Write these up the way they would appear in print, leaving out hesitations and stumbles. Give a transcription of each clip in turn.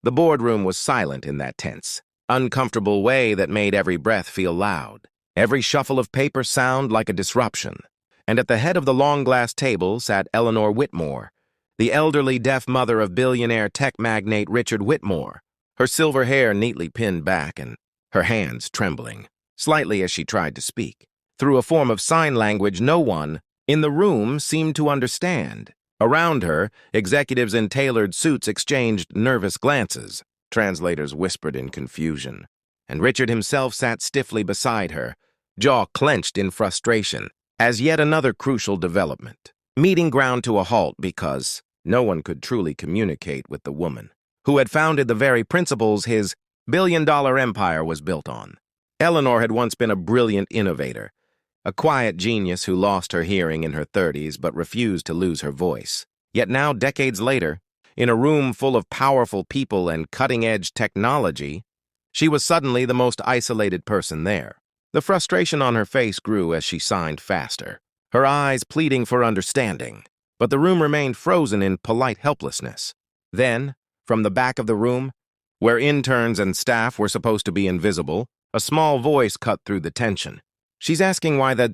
The boardroom was silent in that tense, uncomfortable way that made every breath feel loud, every shuffle of paper sound like a disruption. And at the head of the long glass table sat Eleanor Whitmore, the elderly deaf mother of billionaire tech magnate Richard Whitmore, her silver hair neatly pinned back and her hands trembling, slightly as she tried to speak. Through a form of sign language no one in the room seemed to understand. Around her, executives in tailored suits exchanged nervous glances. Translators whispered in confusion. And Richard himself sat stiffly beside her, jaw clenched in frustration, as yet another crucial development. Meeting ground to a halt because no one could truly communicate with the woman who had founded the very principles his billion-dollar empire was built on. Eleanor had once been a brilliant innovator, a quiet genius who lost her hearing in her 30s but refused to lose her voice. Yet now, decades later, in a room full of powerful people and cutting-edge technology, she was suddenly the most isolated person there. The frustration on her face grew as she signed faster, her eyes pleading for understanding. But the room remained frozen in polite helplessness. Then, from the back of the room, where interns and staff were supposed to be invisible, a small voice cut through the tension. She's asking why the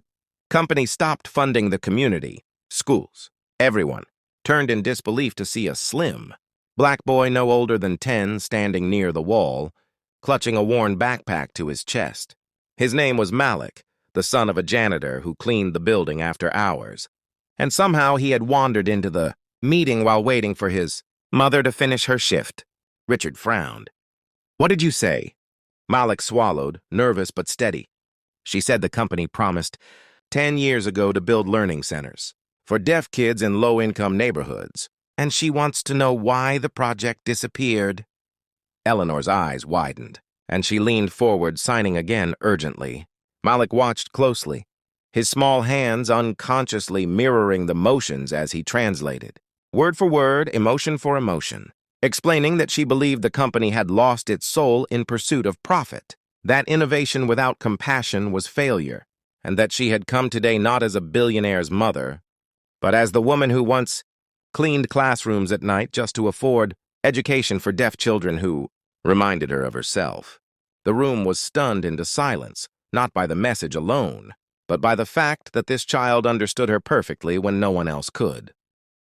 company stopped funding the community, schools. Everyone turned in disbelief to see a slim, black boy no older than 10 standing near the wall, clutching a worn backpack to his chest. His name was Malik, the son of a janitor who cleaned the building after hours. And somehow he had wandered into the meeting while waiting for his mother to finish her shift. Richard frowned. "What did you say?" Malik swallowed, nervous but steady. "She said the company promised 10 years ago to build learning centers for deaf kids in low-income neighborhoods, and she wants to know why the project disappeared." Eleanor's eyes widened, and she leaned forward, signing again urgently. Malik watched closely, his small hands unconsciously mirroring the motions as he translated, word for word, emotion for emotion, explaining that she believed the company had lost its soul in pursuit of profit, that innovation without compassion was failure, and that she had come today not as a billionaire's mother, but as the woman who once cleaned classrooms at night just to afford education for deaf children who reminded her of herself. The room was stunned into silence, not by the message alone, but by the fact that this child understood her perfectly when no one else could.